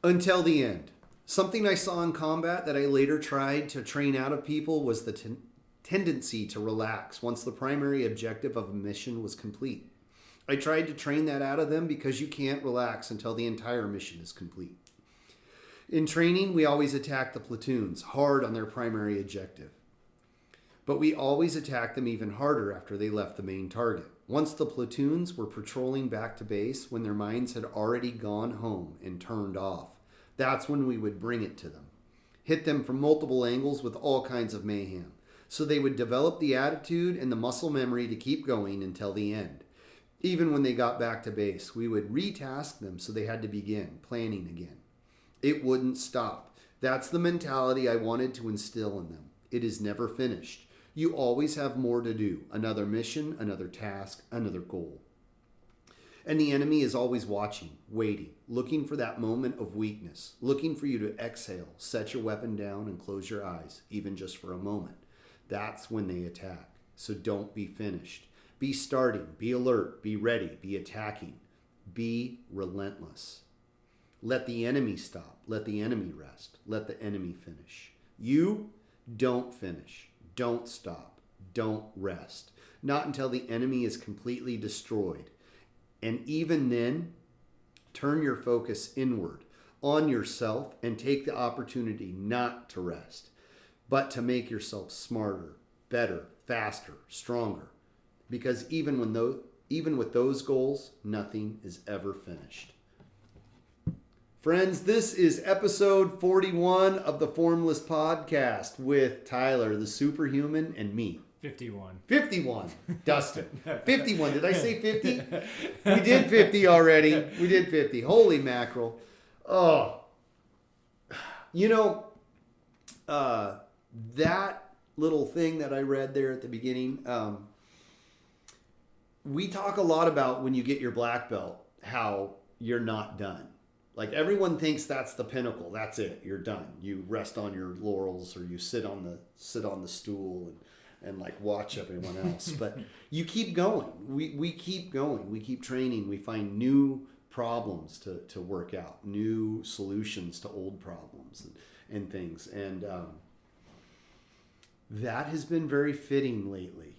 Until the end. Something I saw in combat that I later tried to train out of people was the tendency to relax once the primary objective of a mission was complete. I tried to train that out of them because you can't relax until the entire mission is complete. In training, we always attack the platoons hard on their primary objective. But we always attacked them even harder after they left the main target. Once the platoons were patrolling back to base when their minds had already gone home and turned off, that's when we would bring it to them. Hit them from multiple angles with all kinds of mayhem. So they would develop the attitude and the muscle memory to keep going until the end. Even when they got back to base, we would retask them so they had to begin planning again. It wouldn't stop. That's the mentality I wanted to instill in them. It is never finished. You always have more to do. Another mission, another task, another goal. And the enemy is always watching, waiting, looking for that moment of weakness, looking for you to exhale, set your weapon down, and close your eyes, even just for a moment. That's when they attack. So don't be finished. Be starting, be alert, be ready, be attacking. Be relentless. Let the enemy stop. Let the enemy rest. Let the enemy finish. You don't finish. Don't stop. Don't rest. Not until the enemy is completely destroyed. And even then, turn your focus inward on yourself and take the opportunity not to rest, but to make yourself smarter, better, faster, stronger. Because even with those goals, nothing is ever finished. Friends, this is episode 41 of the Formless Podcast with Tyler, the superhuman, and me. 51. Dustin. 51. Did I say 50? We did 50 already. We did 50. Holy mackerel. Oh. You know, that little thing that I read there at the beginning, we talk a lot about when you get your black belt, how you're not done. Like everyone thinks that's the pinnacle. That's it. You're done. You rest on your laurels, or you sit on the stool and like watch everyone else. But you keep going. We keep going. We keep training. We find new problems to work out, new solutions to old problems and things. And that has been very fitting lately.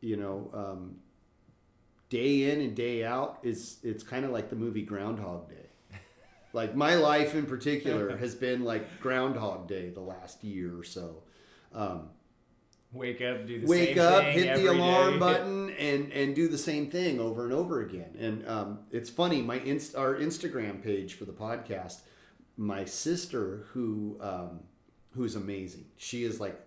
You know, day in and day out it's kind of like the movie Groundhog Day. Like my life in particular has been like Groundhog Day the last year or so. Wake up, do the same thing, hit the alarm button, and do the same thing over and over again. And it's funny, our Instagram page for the podcast, my sister who's amazing. She is like,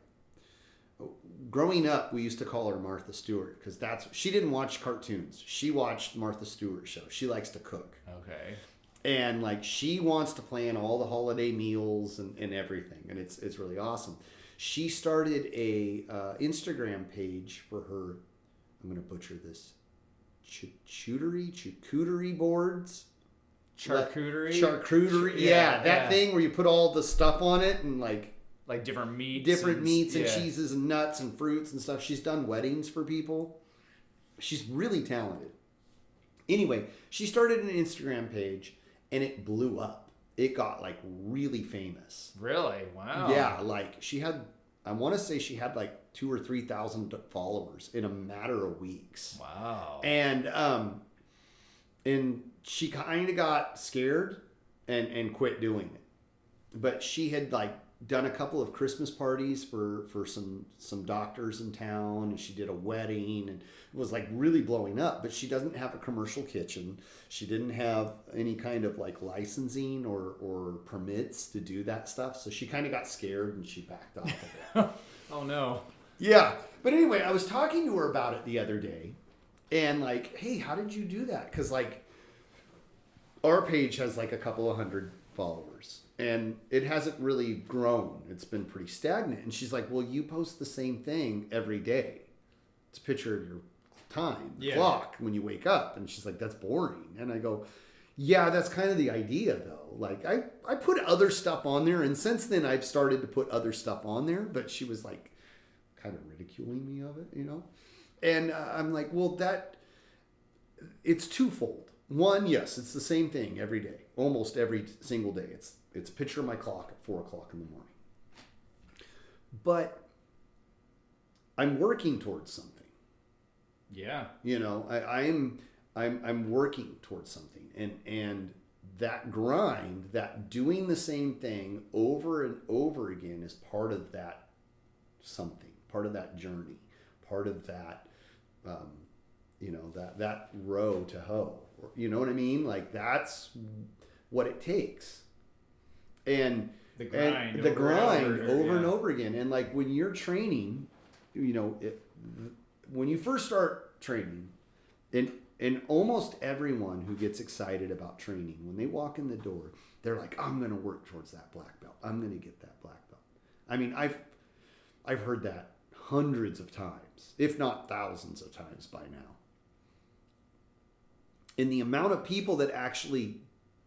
growing up, we used to call her Martha Stewart because she didn't watch cartoons. She watched Martha Stewart show. She likes to cook. Okay. And like she wants to plan all the holiday meals and everything, and it's really awesome. She started a Instagram page for her. I'm going to butcher this. Charcuterie boards. Charcuterie. Yeah, that thing where you put all the stuff on it and like different meats. And cheeses and nuts and fruits and stuff. She's done weddings for people. She's really talented. Anyway, she started an Instagram page and it blew up. It got like really famous. Really? Wow. Yeah, like I want to say she had like 2,000 or 3,000 followers in a matter of weeks. Wow. And she kind of got scared and quit doing it. But she had like done a couple of Christmas parties for some doctors in town, and she did a wedding, and it was like really blowing up. But she doesn't have a commercial kitchen. She didn't have any kind of like licensing or permits to do that stuff. So she kind of got scared and she backed off of it. Oh no. Yeah. But anyway, I was talking to her about it the other day, and like, hey, how did you do that? Because like our page has like a couple of hundred followers. And it hasn't really grown. It's been pretty stagnant. And she's like, well, you post the same thing every day. It's a picture of your time, the clock, when you wake up. And she's like, that's boring. And I go, yeah, that's kind of the idea, though. Like, I put other stuff on there. And since then, I've started to put other stuff on there. But she was like, kind of ridiculing me of it, you know? And I'm like, well, it's twofold. One, yes, it's the same thing every day. almost every single day. It's a picture of my clock at 4:00 in the morning. But I'm working towards something. Yeah. You know, I'm working towards something, and that grind, that doing the same thing over and over again is part of that something, part of that journey, part of that, you know, that row to hoe. You know what I mean? Like that's what it takes. And the grind, over and over again. And like when you're training, you know, when you first start training, and almost everyone who gets excited about training, when they walk in the door, they're like, I'm going to work towards that black belt. I'm going to get that black belt. I mean, I've heard that hundreds of times, if not thousands of times by now. And the amount of people that actually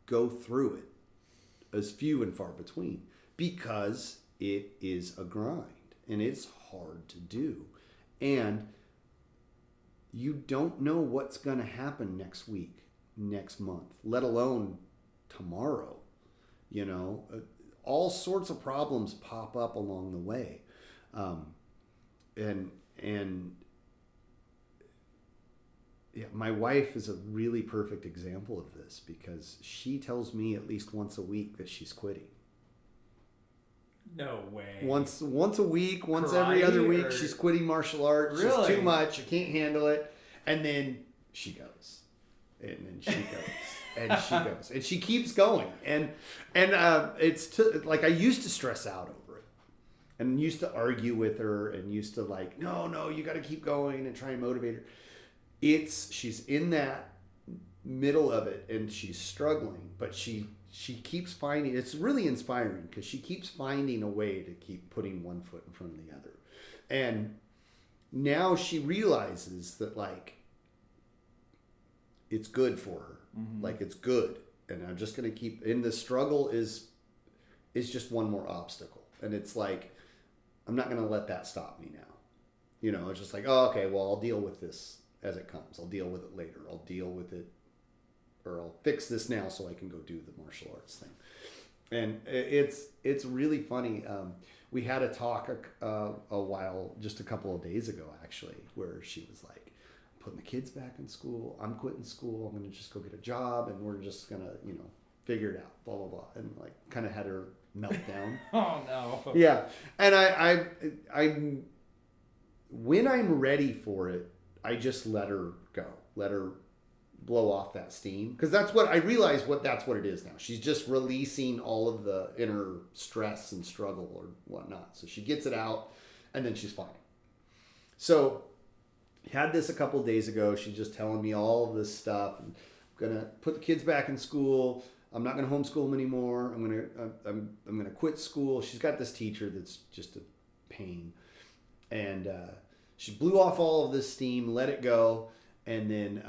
go through it is few and far between, because it is a grind and it's hard to do. And you don't know what's going to happen next week, next month, let alone tomorrow. You know, all sorts of problems pop up along the way. And yeah, my wife is a really perfect example of this, because she tells me at least once a week that she's quitting. No way. Once a week, once every other week, she's quitting martial arts. Really? She's too much. I can't handle it. And then she goes. And then she goes. And she goes. And she keeps going. And it's like I used to stress out over it. And used to argue with her and used to like, no, you got to keep going and try and motivate her. She's in that middle of it and she's struggling, but she keeps finding, it's really inspiring because she keeps finding a way to keep putting one foot in front of the other. And now she realizes that like it's good for her. Mm-hmm. Like it's good. And I'm just going to keep, and the struggle is just one more obstacle. And it's like, I'm not going to let that stop me now. You know, it's just like, oh, okay, well, I'll deal with this as it comes. I'll deal with it later. I'll deal with it, or I'll fix this now so I can go do the martial arts thing. And it's really funny. We had a talk just a couple of days ago, actually, where she was like, I'm putting the kids back in school. I'm quitting school. I'm going to just go get a job, and we're just going to, you know, figure it out, blah, blah, blah. And like kind of had her meltdown. Oh, no. Yeah. And I when I'm ready for it, I just let her go, let her blow off that steam, because that's what I realize. That's what it is now. She's just releasing all of the inner stress and struggle or whatnot. So she gets it out, and then she's fine. So had this a couple of days ago. She's just telling me all of this stuff. I'm gonna put the kids back in school. I'm not gonna homeschool them anymore. I'm gonna quit school. She's got this teacher that's just a pain, and she blew off all of this steam, let it go. And then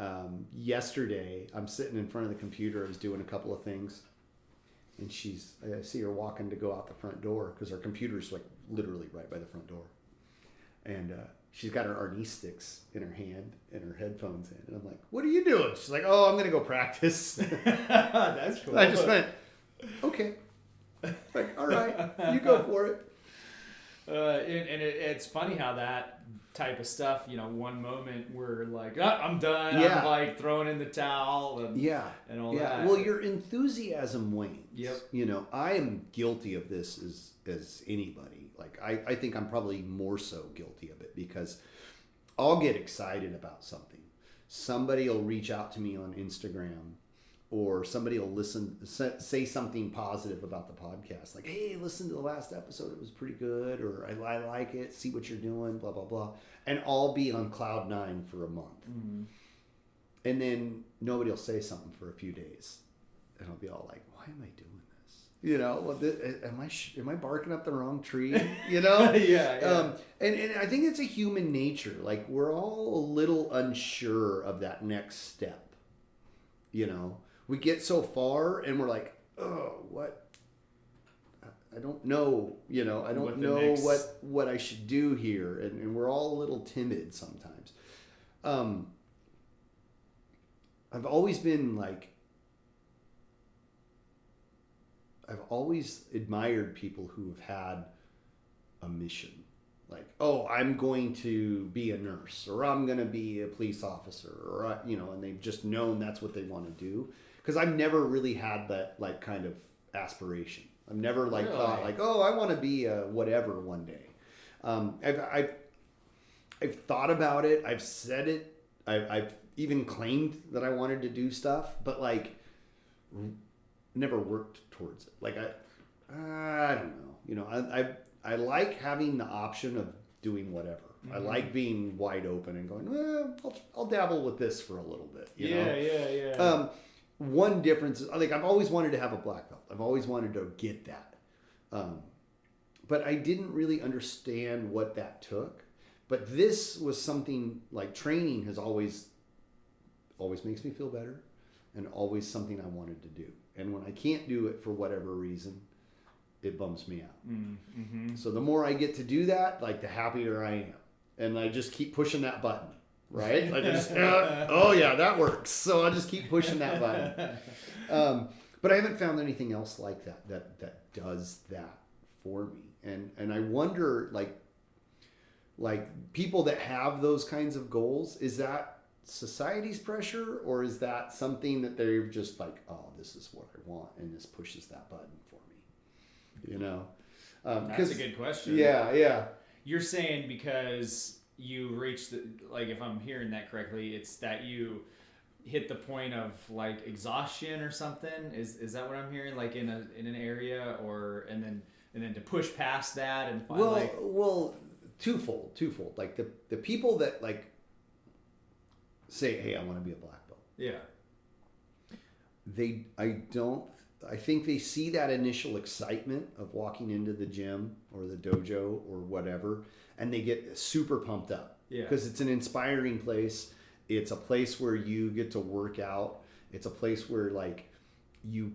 yesterday, I'm sitting in front of the computer. I was doing a couple of things. And I see her walking to go out the front door, because our computer's like literally right by the front door. And she's got her arnis sticks in her hand and her headphones in. And I'm like, what are you doing? She's like, oh, I'm going to go practice. That's cool. I just went, okay. Like, all right, you go for it. It's funny how that type of stuff, you know, one moment we're like, oh, I'm done. Yeah. I'm like throwing in the towel and all that. Well, your enthusiasm wanes. Yep. You know, I am guilty of this as anybody. Like, I think I'm probably more so guilty of it, because I'll get excited about something. Somebody will reach out to me on Instagram, or somebody will say something positive about the podcast. Like, hey, listen to the last episode. It was pretty good. Or I like it. See what you're doing, blah, blah, blah. And I'll be on cloud 9 for a month. Mm-hmm. And then nobody will say something for a few days. And I'll be all like, why am I doing this? You know, am I barking up the wrong tree? You know? Yeah. And I think it's a human nature. Like, we're all a little unsure of that next step. You know? We get so far and we're like, oh, what? I don't know, you know, I don't know what I should do here. And we're all a little timid sometimes. I've always been like, I've always admired people who have had a mission. Like, oh, I'm going to be a nurse, or I'm going to be a police officer, or, and they've just known that's what they want to do. Because I've never really had that, like, kind of aspiration. I've never, like, thought, like, oh, I want to be a whatever one day. I've thought about it. I've said it. I've even claimed that I wanted to do stuff, but, like, never worked towards it. Like, I don't know. I like having the option of doing whatever. Mm-hmm. I like being wide open and going, well, I'll dabble with this for a little bit. You know? Yeah. One difference is, like, I've always wanted to have a black belt. I've always wanted to get that. But I didn't really understand what that took. But this was something, like, training has always makes me feel better, and always something I wanted to do. And when I can't do it for whatever reason, it bums me out. Mm-hmm. So the more I get to do that, like, the happier I am. And I just keep pushing that button, right? Like, I just, oh yeah, that works. So I just keep pushing that button. But I haven't found anything else like that does that for me. And I wonder, like people that have those kinds of goals, is that society's pressure, or is that something that they're just like, oh, this is what I want, and this pushes that button for me, you know? That's a good question. Yeah. You're saying because you reached if I'm hearing that correctly, it's that you hit the point of, like, exhaustion or something. Is that what I'm hearing? Like, in an area, or and then to push past that and find, well, twofold. Like, the people that, like, say, hey, I want to be a black belt. Yeah. I think they see that initial excitement of walking into the gym or the dojo or whatever, and they get super pumped up. Yeah. Because it's an inspiring place. It's a place where you get to work out. It's a place where, like, you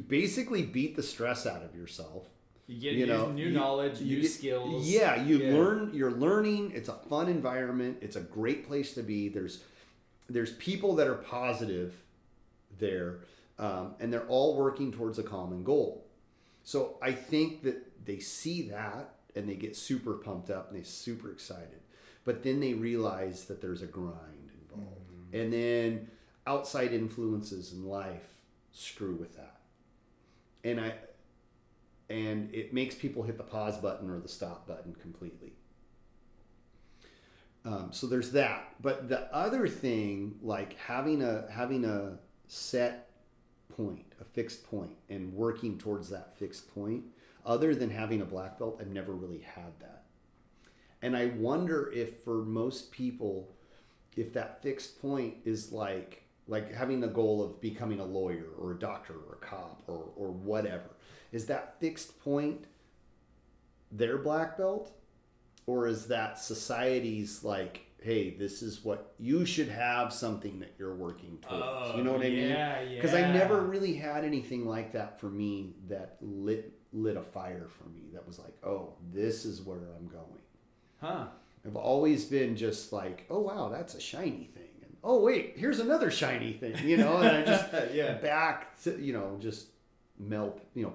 basically beat the stress out of yourself. You get new knowledge, new skills. Yeah, learn. You're learning. It's a fun environment. It's a great place to be. There's people that are positive there, and they're all working towards a common goal. So I think that they see that and they get super pumped up and they're super excited. But then they realize that there's a grind involved. Mm-hmm. And then outside influences in life screw with that. And it makes people hit the pause button or the stop button completely. So there's that. But the other thing, like having a set point, a fixed point, and working towards that fixed point, other than having a black belt, I've never really had that. And I wonder if for most people, if that fixed point is like having the goal of becoming a lawyer or a doctor or a cop or whatever. Is that fixed point their black belt? Or is that society's like, hey, this is what you should have, something that you're working towards? You know what I mean? Yeah. Because I never really had anything like that for me that lit a fire for me. That was like, oh, this is where I'm going. Huh. I've always been just like, oh, wow, that's a shiny thing. And, oh, wait, here's another shiny thing, And I just back to, just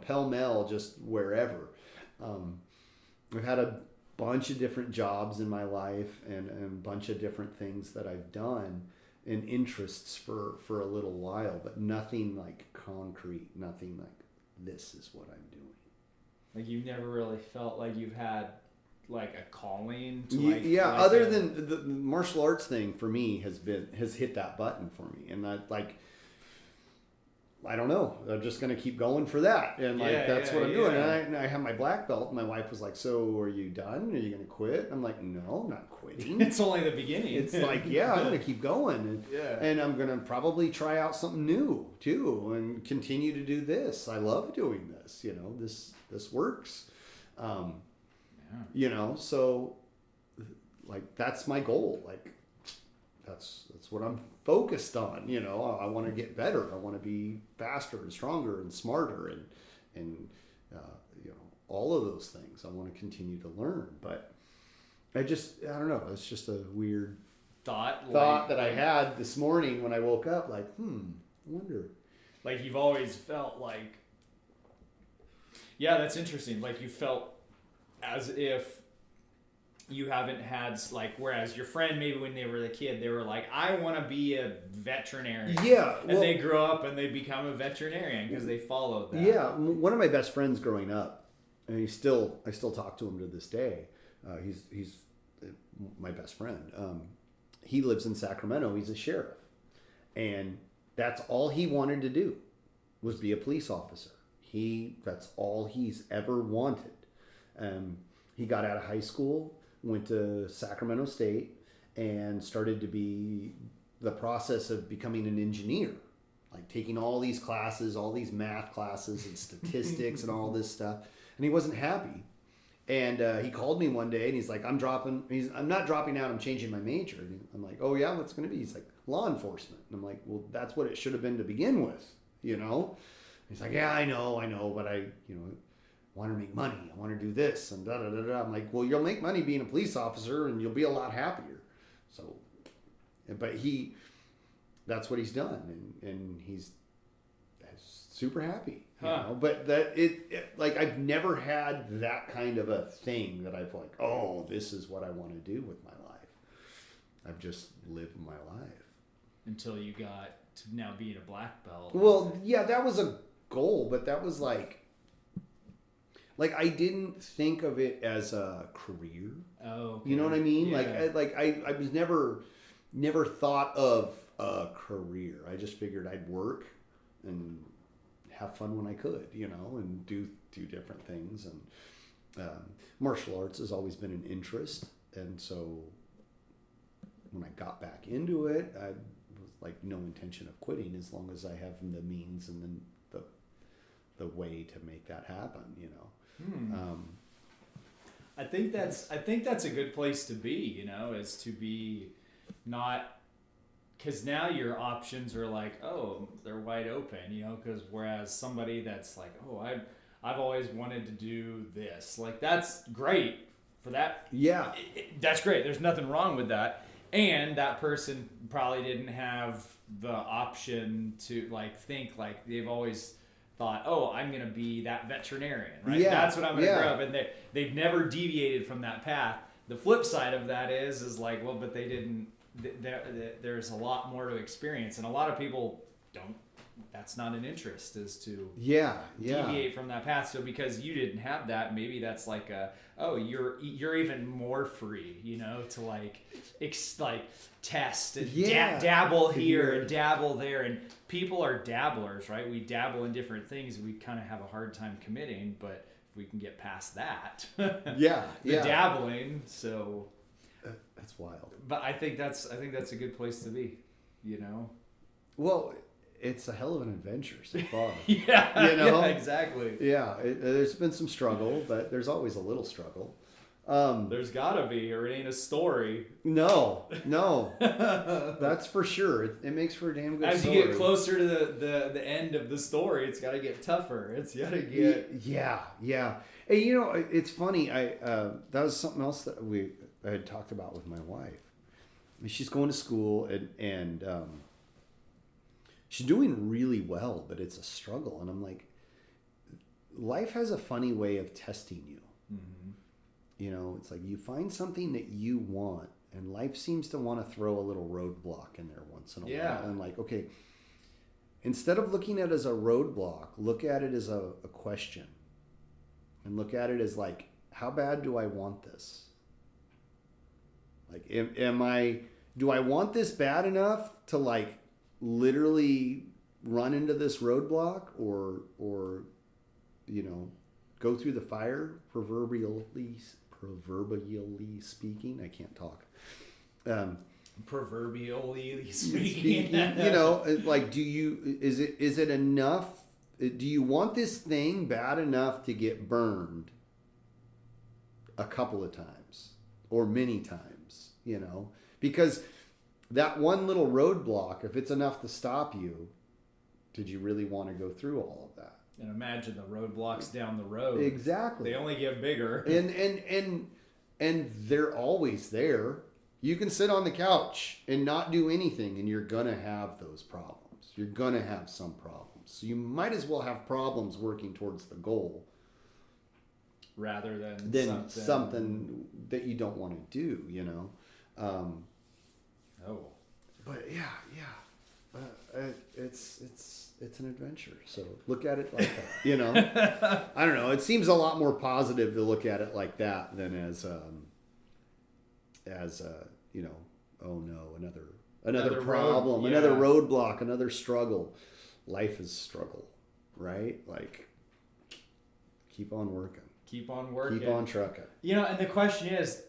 pell-mell, just wherever. I've had a bunch of different jobs in my life and a bunch of different things that I've done and interests for a little while, but nothing like concrete, nothing like this is what I'm doing. Like, you've never really felt like you've had like a calling to other than the martial arts thing for me has hit that button for me, and I don't know. I'm just going to keep going for that. And that's what I'm doing. And I have my black belt. And my wife was like, so are you done? Are you going to quit? I'm like, no, I'm not quitting. It's only the beginning. It's like, I'm going to keep going. And I'm going to probably try out something new too and continue to do this. I love doing this. This works. So like, that's my goal. Like, that's what I'm focused on. I want to get better. I want to be faster and stronger and smarter and all of those things. I want to continue to learn, but I don't know. It's just a weird thought that I had this morning when I woke up. Like, I wonder. Like, you've always felt like Yeah, that's interesting. Like you felt as if you haven't had, like, whereas your friend, maybe when they were a kid, they were like, I want to be a veterinarian. Yeah. And they grow up and they become a veterinarian because they followed that. Yeah. One of my best friends growing up, and I still talk to him to this day. He's my best friend. He lives in Sacramento. He's a sheriff. And that's all he wanted to do was be a police officer. That's all he's ever wanted. He got out of high school, went to Sacramento State, and started to be the process of becoming an engineer, like taking all these classes, all these math classes and statistics and all this stuff. And he wasn't happy. And he called me one day and he's like, I'm not dropping out, I'm changing my major. And I'm like, oh yeah, what's going to be? He's like, law enforcement. And I'm like, well, that's what it should have been to begin with, you know? He's like, yeah, I know, but I want to make money. I want to do this and da da da da. I'm like, well, you'll make money being a police officer and you'll be a lot happier. So, but that's what he's done, and he's super happy. You know? But that like I've never had that kind of a thing that I've like, oh, this is what I want to do with my life. I've just lived my life until you got to now being a black belt. Well, yeah, that was a goal, but that was like I didn't think of it as a career. Oh, okay. You know what I mean? Yeah. I was never thought of a career. I just figured I'd work and have fun when I could, and do different things. And martial arts has always been an interest, and so when I got back into it, I was like no intention of quitting as long as I have the means and then the way to make that happen. I think that's a good place to be, is to be not, because now your options are like, oh, they're wide open, because whereas somebody that's like, oh, I've always wanted to do this, like that's great for that. Yeah, that's great. There's nothing wrong with that. And that person probably didn't have the option to think they've always thought, oh, I'm going to be that veterinarian, right? Yeah. That's what I'm going to grow up. And they've never deviated from that path. The flip side of that is like, well, but they didn't, there's a lot more to experience. And a lot of people don't, that's not an interest, is to deviate from that path. So because you didn't have that, maybe that's like you're even more free, to test and dabble here and dabble there. And people are dabblers, right? We dabble in different things. We kind of have a hard time committing, but if we can get past that, dabbling. So that's wild. But I think that's a good place to be, Well, it's a hell of an adventure so far. Yeah, exactly. Yeah, there's been some struggle, but there's always a little struggle. There's gotta be, or it ain't a story. No, that's for sure. It makes for a damn good story. As you get closer to the end of the story, it's gotta get tougher. It's gotta get... Yeah. Hey, it's funny. That was something else that I had talked about with my wife. She's going to school and she's doing really well, but it's a struggle. And I'm like, life has a funny way of testing you. Mm-hmm. It's like you find something that you want, and life seems to want to throw a little roadblock in there once in a while. And like, okay, instead of looking at it as a roadblock, look at it as a question. And look at it as like, how bad do I want this? Like, do I want this bad enough to like literally run into this roadblock or go through the fire, proverbially speaking? I can't talk. Proverbially speaking. Like, is it enough? Do you want this thing bad enough to get burned a couple of times or many times, because that one little roadblock, if it's enough to stop you, did you really want to go through all of that? And imagine the roadblocks down the road. Exactly. They only get bigger. And they're always there. You can sit on the couch and not do anything, and you're going to have those problems. You're going to have some problems. So you might as well have problems working towards the goal rather than something that you don't want to do, you know. But it's an adventure. So look at it like that, you know. I don't know. It seems a lot more positive to look at it like that than as you know, oh no, another problem, another roadblock, another struggle. Life is struggle, right? Like, keep on working. Keep on trucking. You know, and the question is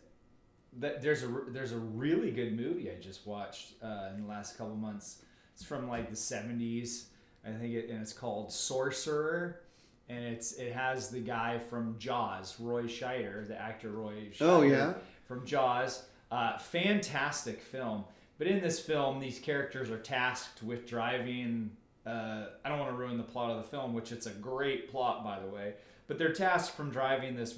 that there's a really good movie I just watched in the last couple months. It's from like the 70s, I think, and it's called Sorcerer, and it has the guy from Jaws, Roy Scheider, the actor Roy Scheider. Oh yeah, from Jaws. Fantastic film. But in this film, these characters are tasked with driving. I don't want to ruin the plot of the film, which it's a great plot, by the way. But they're tasked from driving this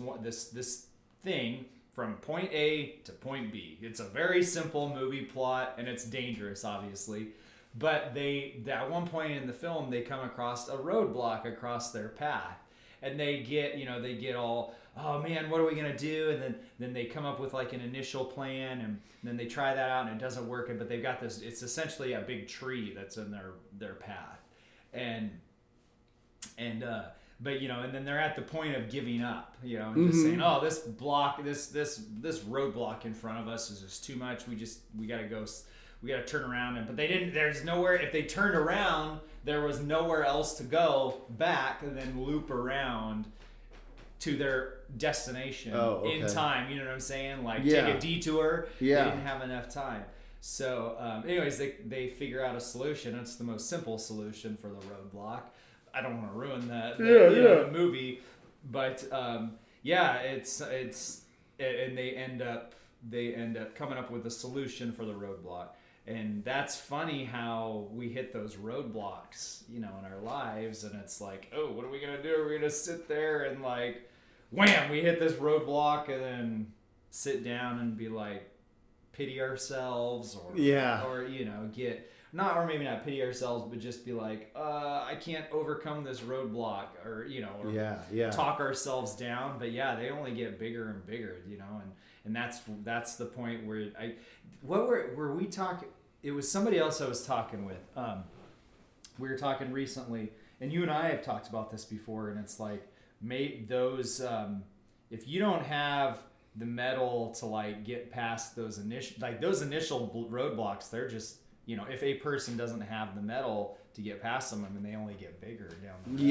thing from point A to point B. It's a very simple movie plot, and it's dangerous, obviously. But at one point in the film, they come across a roadblock across their path, and they get all, oh man, what are we gonna do? And then they come up with like an initial plan, and then they try that out, and it doesn't work. But they've got this. It's essentially a big tree that's in their path, but you know, and then they're at the point of giving up, you know, and just saying, oh, this roadblock in front of us is just too much. We gotta go. We got to turn around, but they didn't. There's nowhere. If they turned around, there was nowhere else to go back and then loop around to their destination in time. You know what I'm saying? Like take a detour. Yeah. They didn't have enough time. So, anyways, they figure out a solution. It's the most simple solution for the roadblock. I don't want to ruin the movie, but it's and they end up coming up with a solution for the roadblock. And that's funny how we hit those roadblocks, you know, in our lives. And it's like, oh, what are we going to do? We're going to sit there and like, wham, we hit this roadblock and then sit down and be like, pity ourselves or you know, or maybe not pity ourselves, but just be like, I can't overcome this roadblock or, you know, or talk ourselves down. But yeah, they only get bigger and bigger, you know, and that's the point where were we talking? It was somebody else I was talking with. We were talking recently, and you and I have talked about this before, and it's like, if you don't have the metal to like get past those initial roadblocks, they're just, you know, if a person doesn't have the metal to get past them, I mean, they only get bigger down the road.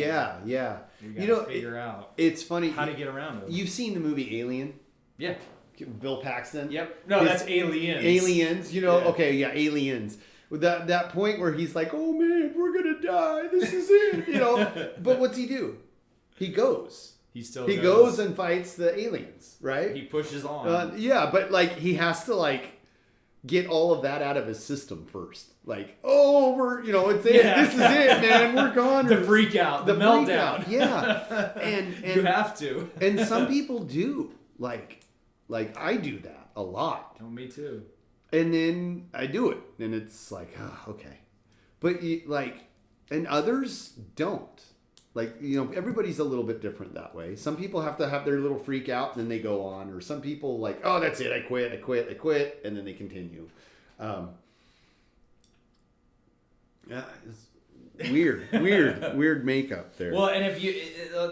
Yeah. You gotta figure out. It's funny how to get around it. You've seen the movie Alien? Yeah. Bill Paxton. Yep. No, that's Aliens. Aliens. You know. Yeah. Okay. Yeah. Aliens. With that point where he's like, "Oh man, we're gonna die. This is it." You know. But what's he do? He goes. He goes and fights the aliens. Right. He pushes on. Yeah, but like he has to like get all of that out of his system first. Like, oh, we're, you know, it's it. Yeah. This is it, man. We're gone. The freak out. The meltdown. Yeah. And you have to. And some people do. Like I do that a lot. Oh, me too. And then I do it, and it's like, okay. But and others don't. Like, you know, everybody's a little bit different that way. Some people have to have their little freak out, and then they go on. Or some people like, oh, that's it. I quit, and then they continue. Yeah, it's weird makeup there. Well, and if you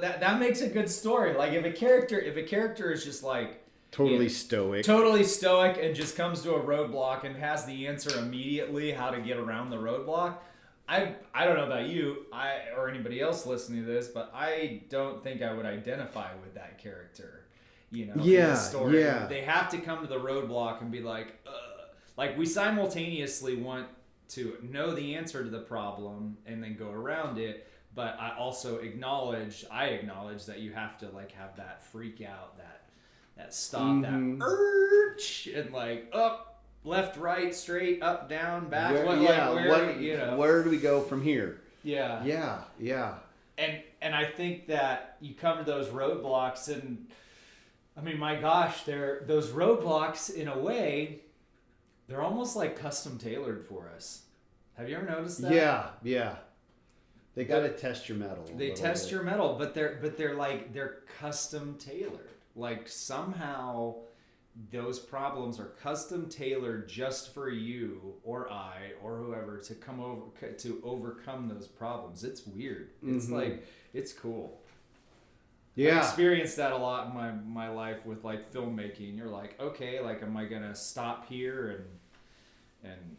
that makes a good story. Like if a character is just like totally stoic, and just comes to a roadblock and has the answer immediately how to get around the roadblock. I don't know about you, or anybody else listening to this, but I don't think I would identify with that character. You know, in the story. Yeah. They have to come to the roadblock and be like, like we simultaneously want to know the answer to the problem and then go around it, but I also acknowledge that you have to like have that freak out, that stop, that urge, and like up, left, right, straight, up, down, back. Where do we go from here? Yeah. And I think that you come to those roadblocks, and I mean, my gosh, those roadblocks in a way, they're almost like custom tailored for us. Have you ever noticed that? Yeah. They got to test your metal. They test your metal, but they're custom tailored. Like somehow those problems are custom tailored just for you or I or whoever to come over to overcome those problems. It's weird. It's like, it's cool. Yeah. I've experienced that a lot in my life with like filmmaking. You're like, okay, like, am I gonna stop here and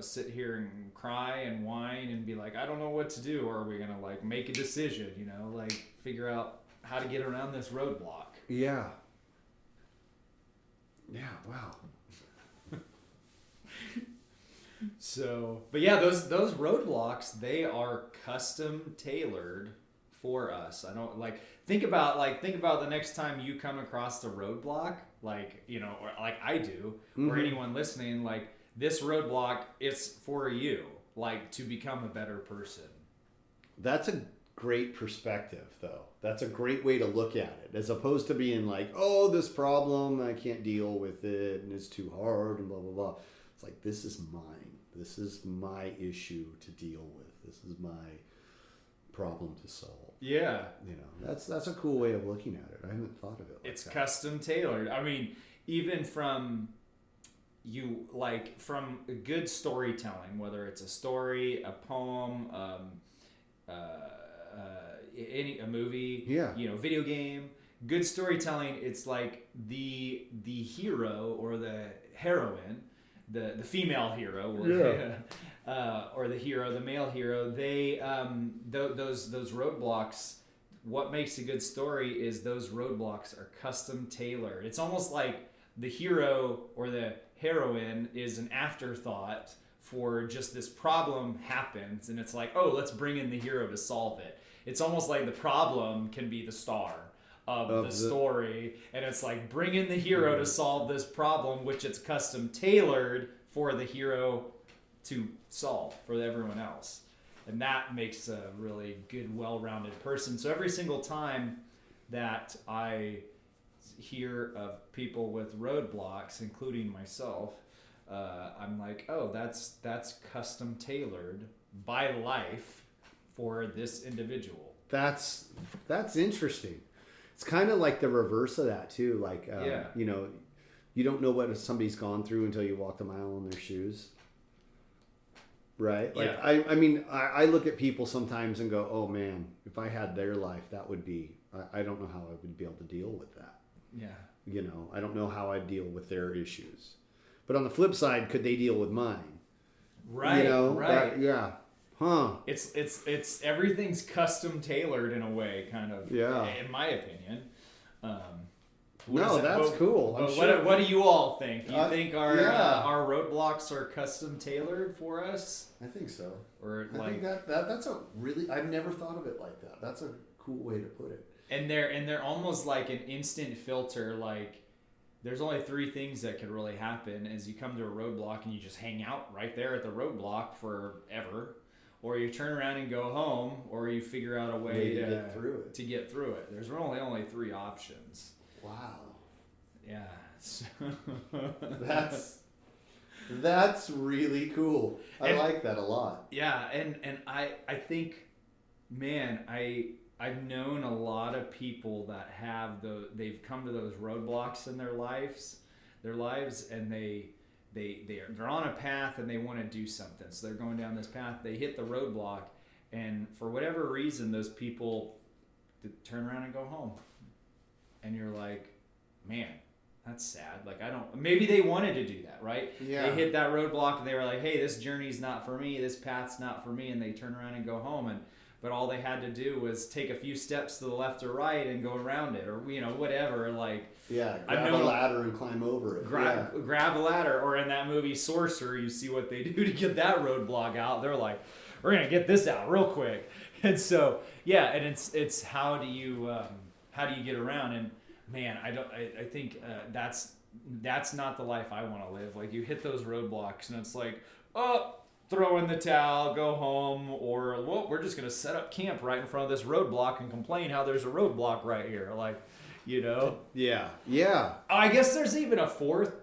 sit here and cry and whine and be like, I don't know what to do, or are we gonna like make a decision? You know, like figure out how to get around this roadblock. Yeah. Yeah. Wow. So, but yeah, those roadblocks, they are custom tailored for us. I don't like think about the next time you come across a roadblock, like, you know, or like I do, or anyone listening, like this roadblock is for you, like to become a better person. That's a great perspective, though. That's a great way to look at it, as opposed to being like, oh, this problem, I can't deal with it, and it's too hard, and blah, blah, blah. It's like, this is mine. This is my issue to deal with. This is my problem to solve. Yeah. You know, that's a cool way of looking at it. I haven't thought of it like it's that. Custom tailored. I mean, even from good storytelling, whether it's a story, a poem, a movie, you know, video game, good storytelling. It's like the hero or the heroine, the female hero, or the hero, the male hero. They those roadblocks. What makes a good story is those roadblocks are custom tailored. It's almost like the hero or the heroine is an afterthought for just this problem happens, and it's like, oh, let's bring in the hero to solve it. It's almost like the problem can be the star of the story, and it's like, bring in the hero to solve this problem, which it's custom tailored for the hero to solve for everyone else. And that makes a really good, well-rounded person. So every single time that I hear of people with roadblocks, including myself, I'm like, oh, that's custom tailored by life for this individual. That's interesting. It's kind of like the reverse of that too. Like, you know, you don't know what somebody's gone through until you walk the mile in their shoes. Right? Like, yeah. I mean, I look at people sometimes and go, oh man, if I had their life, that would be, I don't know how I would be able to deal with that. Yeah. You know, I don't know how I'd deal with their issues. But on the flip side, could they deal with mine? Right. You know? Right. Yeah. Huh. It's everything's custom tailored in a way, kind of. Yeah. In my opinion. No, that's cool. What do you all think? Do you think our roadblocks are custom tailored for us? I think so. Or I think that's a really, I've never thought of it like that. That's a cool way to put it. And they're almost like an instant filter. Like, there's only 3 things that could really happen: is you come to a roadblock and you just hang out right there at the roadblock forever, or you turn around and go home, or you figure out a way to get through it. There's only 3 options. Wow. Yeah. So that's really cool. I like that a lot. Yeah, and I think, man, I've known a lot of people that have they've come to those roadblocks in their lives, and they're on a path and they want to do something. So they're going down this path, they hit the roadblock, and for whatever reason, those people turn around and go home. And you're like, man, that's sad. Like, maybe they wanted to do that, right? Yeah. They hit that roadblock and they were like, hey, this journey's not for me, this path's not for me, and they turn around and go home. But all they had to do was take a few steps to the left or right and go around it, or, you know, whatever. Like, grab a ladder and climb over it. Grab a ladder. Or in that movie Sorcerer, you see what they do to get that roadblock out. They're like, we're gonna get this out real quick. And so, yeah, and it's how do you get around? And man, I think that's not the life I want to live. Like, you hit those roadblocks and it's like, oh, throw in the towel, go home, or, well, we're just going to set up camp right in front of this roadblock and complain how there's a roadblock right here. Like, you know? Yeah. Yeah. I guess there's even a fourth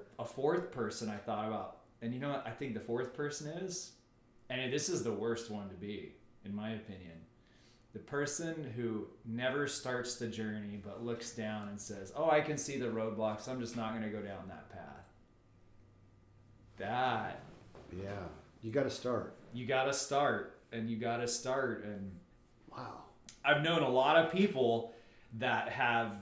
person I thought about. And you know what I think the fourth person is? And this is the worst one to be. in my opinion. The person who never starts the journey but looks down and says, oh, I can see the roadblocks, I'm just not going to go down that path. That. Yeah. You got to start. You got to start. And you got to start. And wow. I've known a lot of people that have,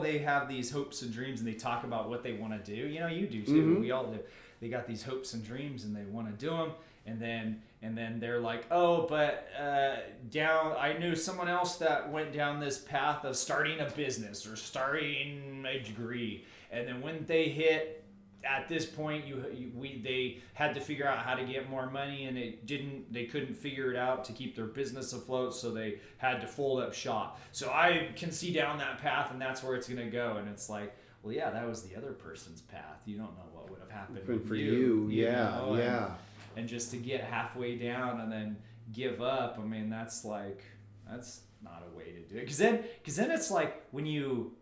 they have these hopes and dreams and they talk about what they want to do. You know, you do too. Mm-hmm. We all do. They got these hopes and dreams and they want to do them. And then they're like, oh, but I knew someone else that went down this path of starting a business or starting a degree. And then when they hit at this point, they had to figure out how to get more money, and they couldn't figure it out to keep their business afloat, so they had to fold up shop. So I can see down that path, and that's where it's going to go. And it's like, well, yeah, that was the other person's path. You don't know what would have happened for you. Yeah, know? yeah. And just to get halfway down and then give up, I mean, that's not a way to do it. Because then it's like when you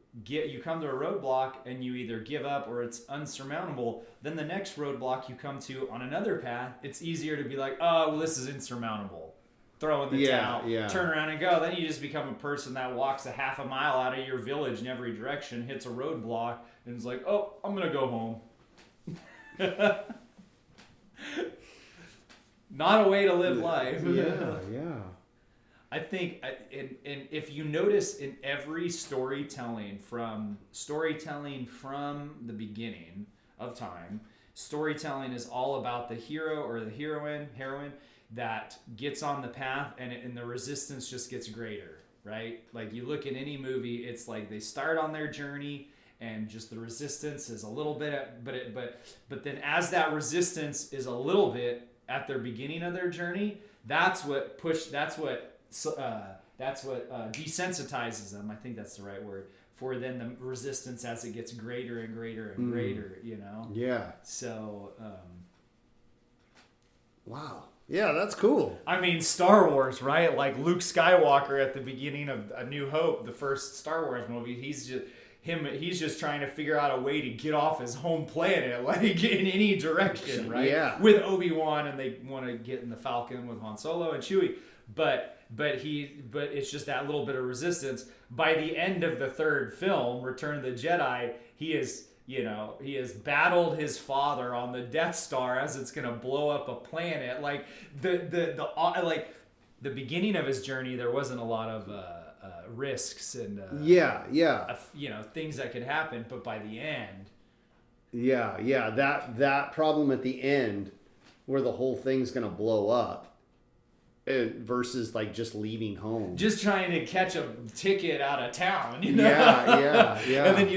come to a roadblock and you either give up or it's unsurmountable, then the next roadblock you come to on another path, it's easier to be like, oh, well, this is insurmountable. Throw in the towel, turn around and go. Then you just become a person that walks a half a mile out of your village in every direction, hits a roadblock, and is like, oh, I'm going to go home. Not a way to live life. Yeah. I think, and if you notice in every storytelling from the beginning of time, storytelling is all about the hero or the heroine that gets on the path and the resistance just gets greater, right? Like you look at any movie, it's like they start on their journey and just the resistance is a little bit, but then as that resistance is a little bit at their beginning of their journey, that's what desensitizes them. I think that's the right word for then the resistance as it gets greater and greater and greater, you know? Yeah. So, wow. Yeah, that's cool. I mean, Star Wars, right? Like Luke Skywalker at the beginning of A New Hope, the first Star Wars movie, he's just trying to figure out a way to get off his home planet, like in any direction, right? Yeah. With Obi-Wan, and they want to get in the Falcon with Han Solo and Chewie, but it's just that little bit of resistance. By the end of the third film, Return of the Jedi, he has battled his father on the Death Star as it's going to blow up a planet. Like the beginning of his journey, there wasn't a lot of risks and things that could happen. But by the end, that problem at the end, where the whole thing's going to blow up. Versus like just leaving home, just trying to catch a ticket out of town, you know? Yeah. And then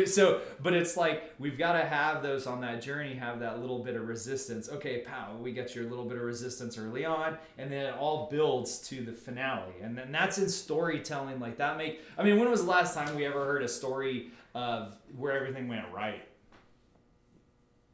but it's like we've got to have those on that journey, have that little bit of resistance. Okay, pow, we got your little bit of resistance early on, and then it all builds to the finale. And then that's in storytelling like that. When was the last time we ever heard a story of where everything went right?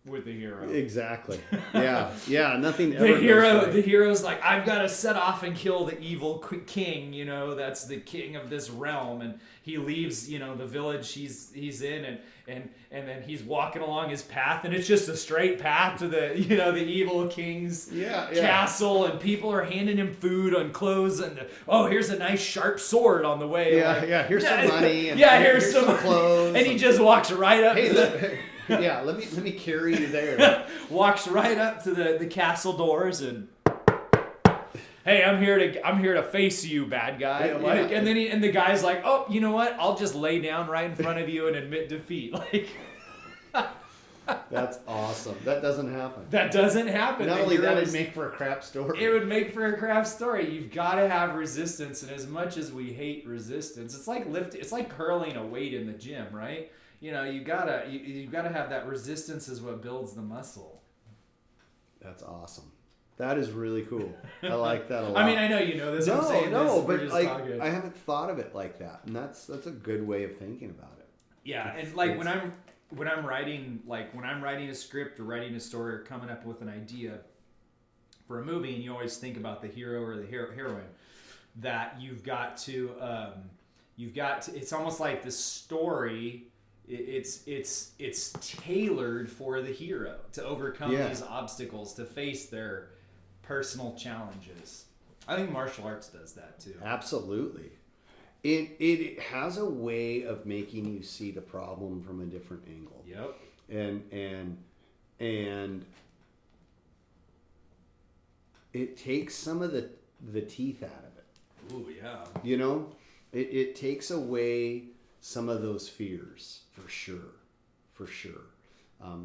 With the hero. Exactly. Yeah. Nothing ever the hero's like, I've got to set off and kill the evil king, that's the king of this realm, and he leaves, the village he's in, and then he's walking along his path, and it's just a straight path to the the evil king's castle, and people are handing him food and clothes, and here's a nice sharp sword on the way. Here's some money, and here's some clothes, and he just walks right up. Yeah, let me carry you there. Walks right up to the castle doors and, hey, I'm here to face you, bad guy. And then the guy's like, oh, you know what? I'll just lay down right in front of you and admit defeat. Like, that's awesome. That doesn't happen. Not only that, it'd make for a crap story. It would make for a crap story. You've got to have resistance, and as much as we hate resistance, it's like curling a weight in the gym, right? You gotta have that resistance is what builds the muscle. That's awesome. That is really cool. I like that a lot. I mean, I know you know this. No, I'm saying no, this, but I haven't thought of it like that, and that's a good way of thinking about it. Yeah, and like when I'm writing a script or writing a story or coming up with an idea for a movie, and you always think about the hero or the heroine, that you've got to it's almost like the story. It's tailored for the hero to overcome these obstacles, to face their personal challenges. I think martial arts does that too. Absolutely. It has a way of making you see the problem from a different angle. Yep. And it takes some of the teeth out of it. Ooh, yeah. You know, it takes away some of those fears for sure.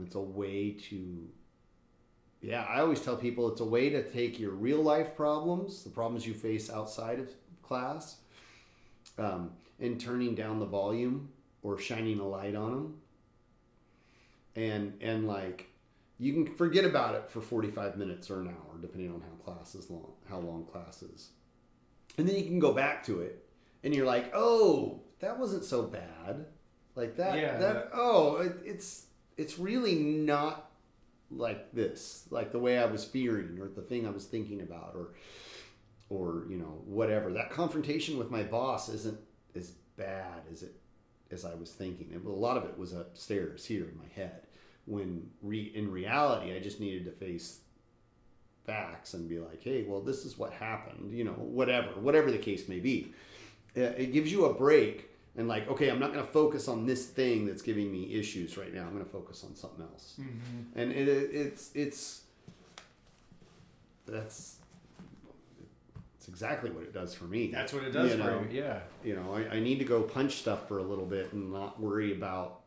It's a way to, I always tell people it's a way to take your real life problems, the problems you face outside of class, and turning down the volume or shining a light on them. And like, you can forget about it for 45 minutes or an hour, depending on how long class is. And then you can go back to it and you're like, oh, that wasn't so bad. Like that, it's really not like this, like the way I was fearing or the thing I was thinking about or you know, whatever. That confrontation with my boss isn't as bad as I was thinking. A lot of it was upstairs here in my head, when in reality I just needed to face facts and be like, hey, well, this is what happened, you know, whatever the case may be. It gives you a break and like, okay, I'm not going to focus on this thing that's giving me issues right now. I'm going to focus on something else. Mm-hmm. And it's exactly what it does for me. That's what it does for you. Yeah. You know, I need to go punch stuff for a little bit and not worry about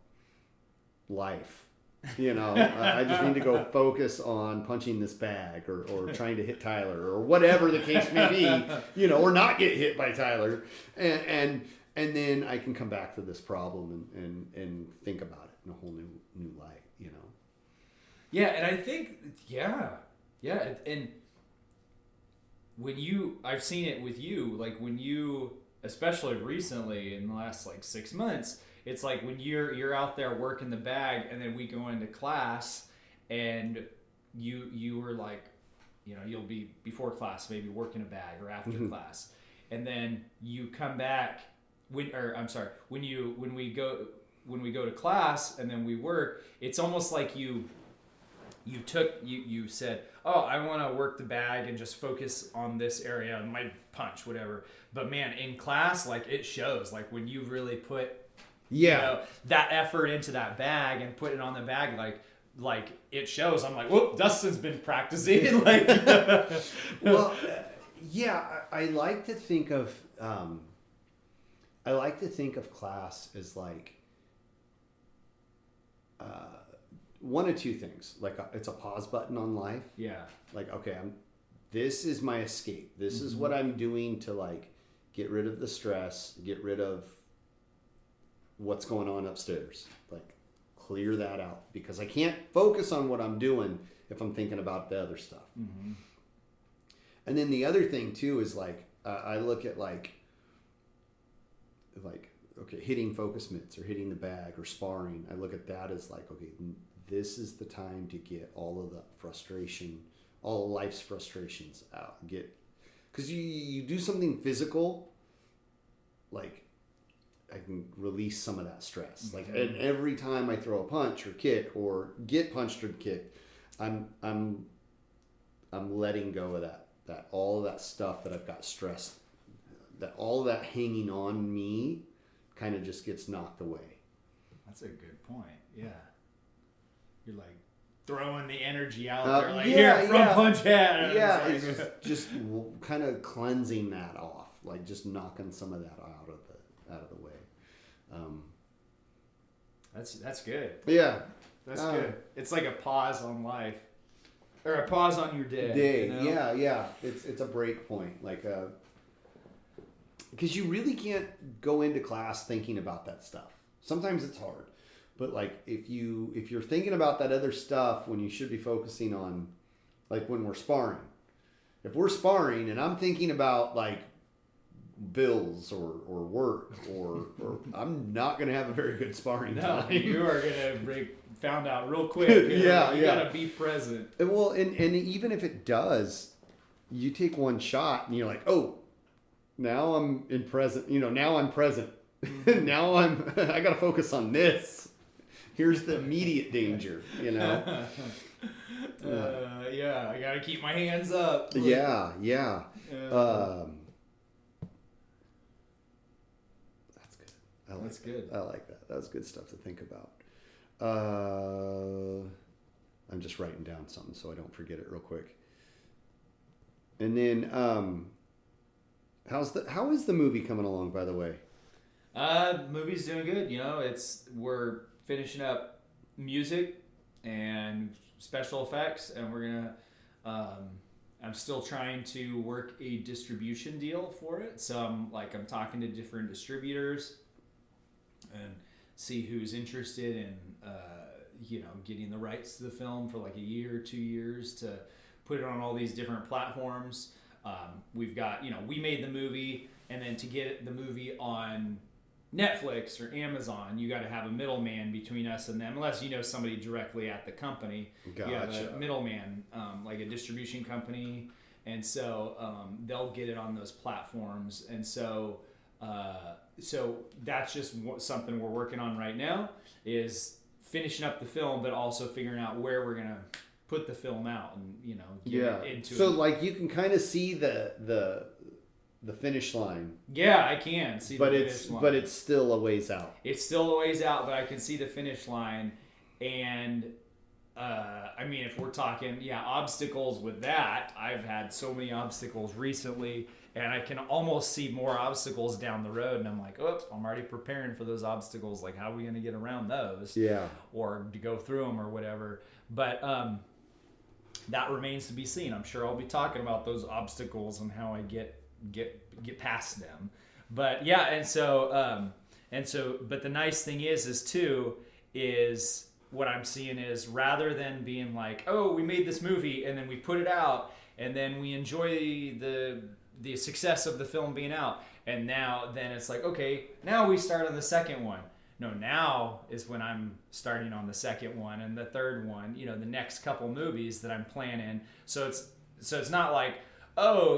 life. You know, I just need to go focus on punching this bag or trying to hit Tyler or whatever the case may be, you know, or not get hit by Tyler. And then I can come back to this problem and think about it in a whole new light, you know? Yeah. And I think, yeah. And I've seen it with you, like when you, especially recently in the last like 6 months, it's like when you're out there working the bag and then we go into class and you were like, you know, you'll be before class, maybe working a bag or after mm-hmm. class. And then you come back when we go to class and then we work, it's almost like you said, oh, I want to work the bag and just focus on this area, my punch, whatever. But man, in class, like it shows, like when you really put you know, that effort into that bag and put it on the bag, like it shows. I'm like, whoop, Dustin's been practicing. Like, well, I like to think of class as like one of two things. Like it's a pause button on life. Yeah. Like, okay, this is my escape. This mm-hmm. is what I'm doing to like get rid of the stress, get rid of what's going on upstairs, like clear that out, because I can't focus on what I'm doing if I'm thinking about the other stuff. Mm-hmm. And then the other thing too is like I look at like okay, hitting focus mitts or hitting the bag or sparring. I look at that as like, okay, this is the time to get all of the frustration, all of life's frustrations out. Because you do something physical, like I can release some of that stress. Mm-hmm. Like, and every time I throw a punch or kick or get punched or kicked, I'm letting go of that all of that stuff that I've got stressed, that all of that hanging on me kind of just gets knocked away. That's a good point. Yeah. You're like throwing the energy out there, like here, front punch head. Yeah, it's just kind of cleansing that off, like just knocking some of that out of the way. That's good. Yeah, that's good. It's like a pause on life, or a pause on your day. You know? Yeah. It's a break point, like because you really can't go into class thinking about that stuff. Sometimes it's hard, but like if you're thinking about that other stuff when you should be focusing on, like when we're sparring. If we're sparring and I'm thinking about like bills or work or I'm not going to have a very good sparring time. You are going to break found out real quick. You got to be present. Well, and even if it does, you take one shot and you're like, oh, now I'm in present. You know, now I'm present. Now I got to focus on this. Here's the immediate danger. You know, Yeah, I gotta keep my hands up. Yeah. That's good. That's good. I like that. That's good stuff to think about. I'm just writing down something so I don't forget it real quick. And then, how is the movie coming along, by the way? Movie's doing good. We're finishing up music and special effects, and we're gonna. I'm still trying to work a distribution deal for it. So I'm talking to different distributors and see who's interested in getting the rights to the film for like a year or 2 years to put it on all these different platforms. We've got, we made the movie, and then to get the movie on Netflix or Amazon, you got to have a middleman between us and them, unless you know somebody directly at the company. Gotcha. You have a middleman, like a distribution company, and so they'll get it on those platforms. And so that's just something we're working on right now, is finishing up the film, but also figuring out where we're gonna put the film out, and get it into. So like you can kind of see the finish line. Yeah, I can see the finish line. But it's still a ways out. It's still a ways out, but I can see the finish line. And if we're talking, obstacles with that, I've had so many obstacles recently, and I can almost see more obstacles down the road, and I'm like, oops, I'm already preparing for those obstacles. Like, how are we going to get around those? Yeah. Or to go through them or whatever. But that remains to be seen. I'm sure I'll be talking about those obstacles and how I get past them. But yeah, but the nice thing is what I'm seeing is, rather than being like, oh, we made this movie and then we put it out and then we enjoy the success of the film being out, and then it's like, okay, now we start on the second one. No, now is when I'm starting on the second one and the third one, the next couple movies that I'm planning. So it's not like, oh,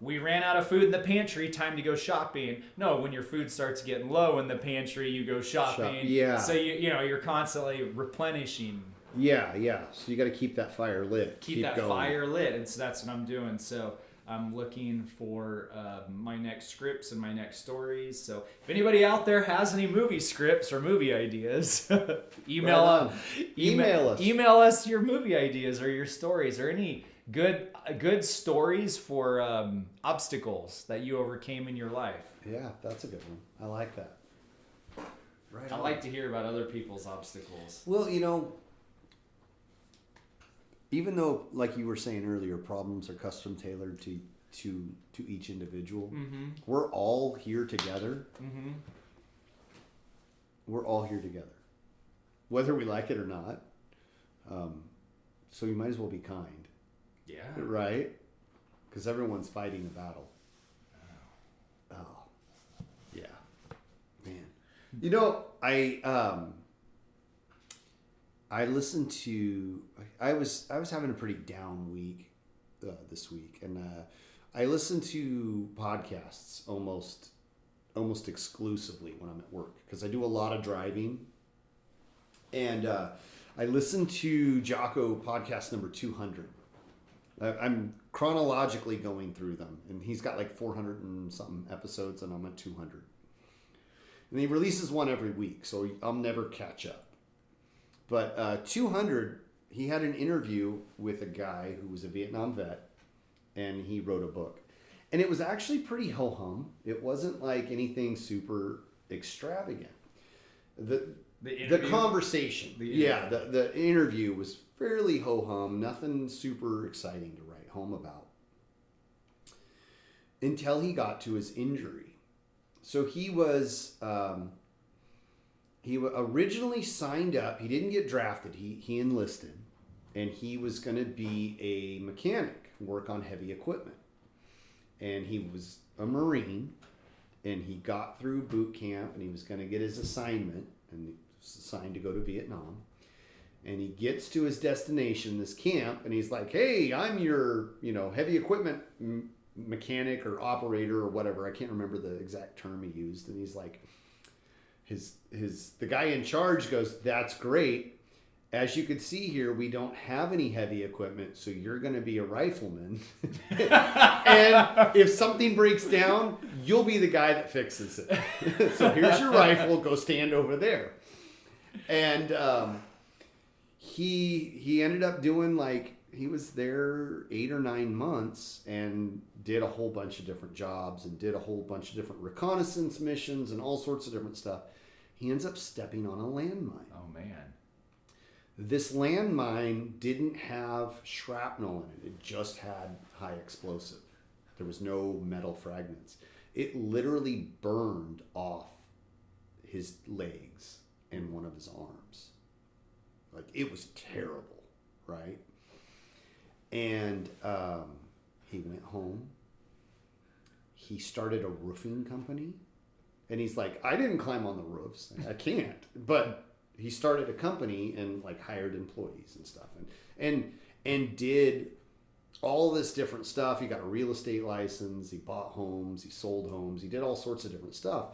we ran out of food in the pantry, time to go shopping. No, when your food starts getting low in the pantry, you go shopping. Yeah. So you're constantly replenishing. Yeah. So you got to keep that fire lit. Keep that going. Fire lit, and so that's what I'm doing. So I'm looking for my next scripts and my next stories. So if anybody out there has any movie scripts or movie ideas, email us. Email us your movie ideas or your stories or any good stories for obstacles that you overcame in your life. Yeah, that's a good one. I like that. Right. I like to hear about other people's obstacles. Well, even though, like you were saying earlier, problems are custom tailored to each individual, mm-hmm. We're all here together. Mm-hmm. We're all here together, whether we like it or not. So you might as well be kind. Yeah. Right? Because everyone's fighting a battle. Oh. Yeah. Man. I listened to... I was having a pretty down week this week. And I listen to podcasts almost exclusively when I'm at work. Because I do a lot of driving. And I listened to Jocko podcast number 200. I'm chronologically going through them, and he's got like 400 and something episodes, and I'm at 200. And he releases one every week, so I'll never catch up. But 200, he had an interview with a guy who was a Vietnam vet, and he wrote a book. And it was actually pretty ho-hum. It wasn't like anything super extravagant. The conversation. The interview was fairly ho-hum, nothing super exciting to write home about. Until he got to his injury. So he was, he originally signed up, he didn't get drafted, he enlisted, and he was going to be a mechanic, work on heavy equipment. And he was a Marine, and he got through boot camp, and he was going to get his assignment, and he was assigned to go to Vietnam. And he gets to his destination, this camp, and he's like, hey, I'm your, heavy equipment mechanic or operator or whatever. I can't remember the exact term he used. And he's like, the guy in charge goes, that's great. as you can see here, we don't have any heavy equipment, so you're going to be a rifleman. And if something breaks down, you'll be the guy that fixes it. So here's your rifle, go stand over there. And he ended up doing like, he was there 8 or 9 months and did a whole bunch of different jobs and did a whole bunch of different reconnaissance missions and all sorts of different stuff. He ends up stepping on a landmine. Oh, man. This landmine didn't have shrapnel in it. It just had high explosive. There was no metal fragments. It literally burned off his legs and one of his arms. Like, it was terrible, right? And he went home. He started a roofing company. And he's like, I didn't climb on the roofs. I can't. But he started a company and like hired employees and stuff. And did all this different stuff. He got a real estate license. He bought homes. He sold homes. He did all sorts of different stuff.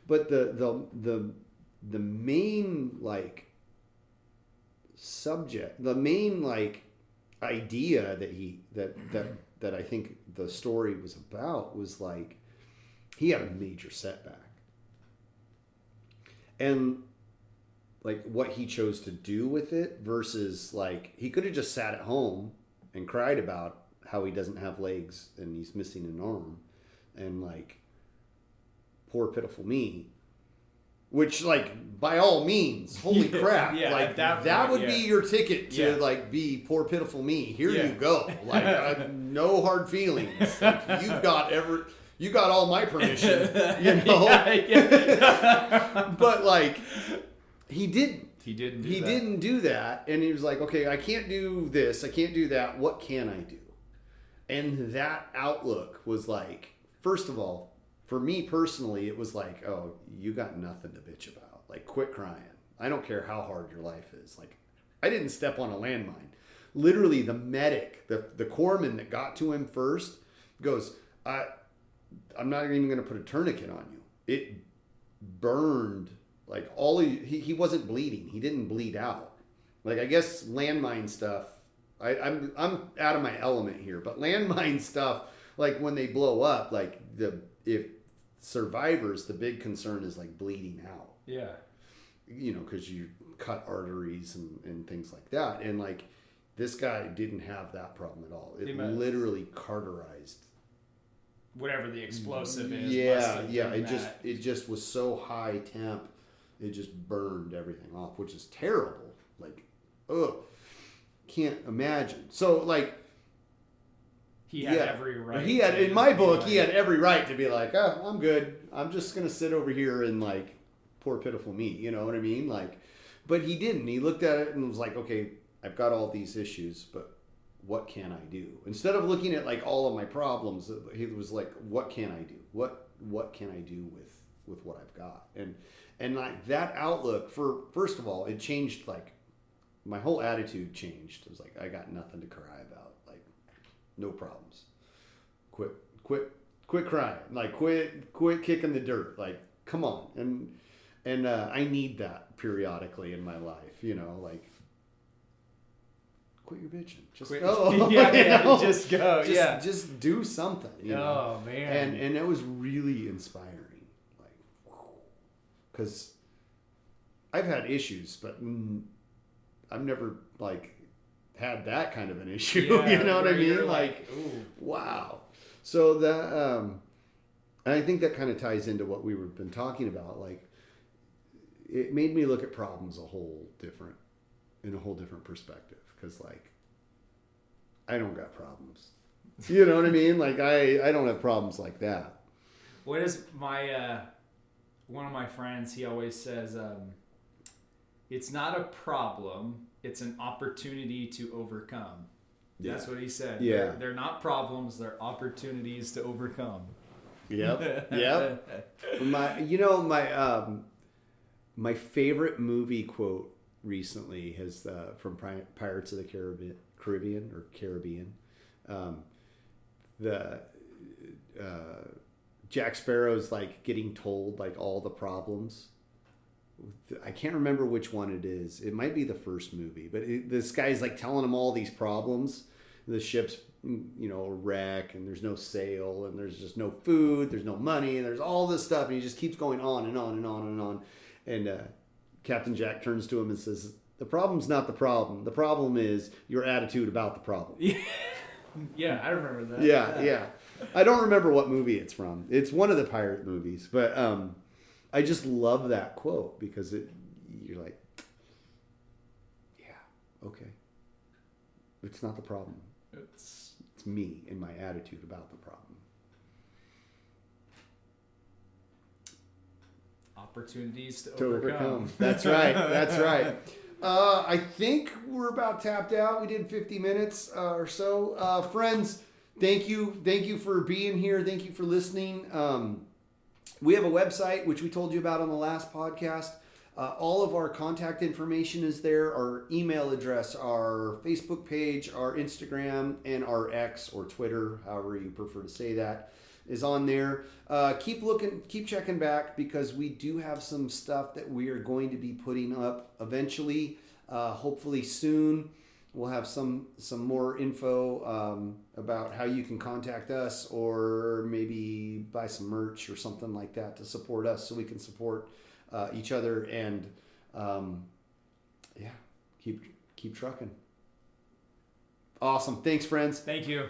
But the main like subject, the main like idea that I think the story was about was like he had a major setback. And like what he chose to do with it versus like he could have just sat at home and cried about how he doesn't have legs and he's missing an arm and like poor pitiful me, which like by all means, holy crap, yeah, like that would be your ticket to like be poor pitiful me. Here you go. Like no hard feelings. Like, you got all my permission, you know. But like he didn't. He didn't do that. And he was like, okay, I can't do this. I can't do that. What can I do? And that outlook was like, first of all, for me personally, it was like, oh, you got nothing to bitch about. Like, quit crying. I don't care how hard your life is. Like, I didn't step on a landmine. Literally, the medic, the corpsman that got to him first goes, I'm not even going to put a tourniquet on you. It burned. Like he wasn't bleeding. He didn't bleed out. Like I guess landmine stuff. I'm out of my element here, but landmine stuff, like when they blow up, like if survivors, the big concern is like bleeding out. Yeah. You know, because you cut arteries and things like that, and like this guy didn't have that problem at all. It literally cauterized. Whatever the explosive is. Yeah. It just was so high temp. It just burned everything off, which is terrible. Like, can't imagine. So, like, he had every right. He had, in my book, he had every right to be like, oh, I'm good. I'm just gonna sit over here and like, poor pitiful me. You know what I mean? Like, but he didn't. He looked at it and was like, okay, I've got all these issues, but what can I do? Instead of looking at like all of my problems, he was like, what can I do? What can I do with what I've got? And like that outlook, first of all, it changed, like my whole attitude changed. It was like, I got nothing to cry about. Like, no problems. Quit crying. Like, quit kicking the dirt. Like, come on. And I need that periodically in my life, you know, like, quit your bitching. Just go. Just go. Just do something. You know? Man. And it was really inspiring. Because I've had issues, but I've never like had that kind of an issue. You know what I mean? Like, wow. So that I think that kind of ties into what we've been talking about. Like, it made me look at problems in a whole different perspective. Because like, I don't got problems. You know what I mean? Like I don't have problems like that. What is my one of my friends, he always says, it's not a problem, it's an opportunity to overcome. Yeah. That's what he said. Yeah. They're not problems, they're opportunities to overcome. Yep. My favorite movie quote recently has from Pirates of the Caribbean. Jack Sparrow's like getting told like all the problems, I can't remember which one it is. It might be the first movie, but this guy's like telling him all these problems. The ship's, a wreck, and there's no sail, and there's just no food, there's no money, and there's all this stuff, and he just keeps going on and on and on and on. And Captain Jack turns to him and says, "The problem's not the problem. The problem is your attitude about the problem." Yeah, I remember that. Yeah. I don't remember what movie it's from. It's one of the pirate movies, but I just love that quote because you're like, yeah, okay. It's not the problem. It's me and my attitude about the problem. Opportunities to overcome. That's right. I think we're about tapped out. We did 50 minutes or so. Friends, thank you for being here. Thank you for listening. We have a website, which we told you about on the last podcast. All of our contact information is there. Our email address, our Facebook page, our Instagram, and our X or Twitter, however you prefer to say that, is on there. Keep checking back because we do have some stuff that we are going to be putting up eventually, hopefully soon. We'll have some more info about how you can contact us or maybe buy some merch or something like that to support us so we can support each other and keep trucking. Awesome. Thanks, friends. Thank you.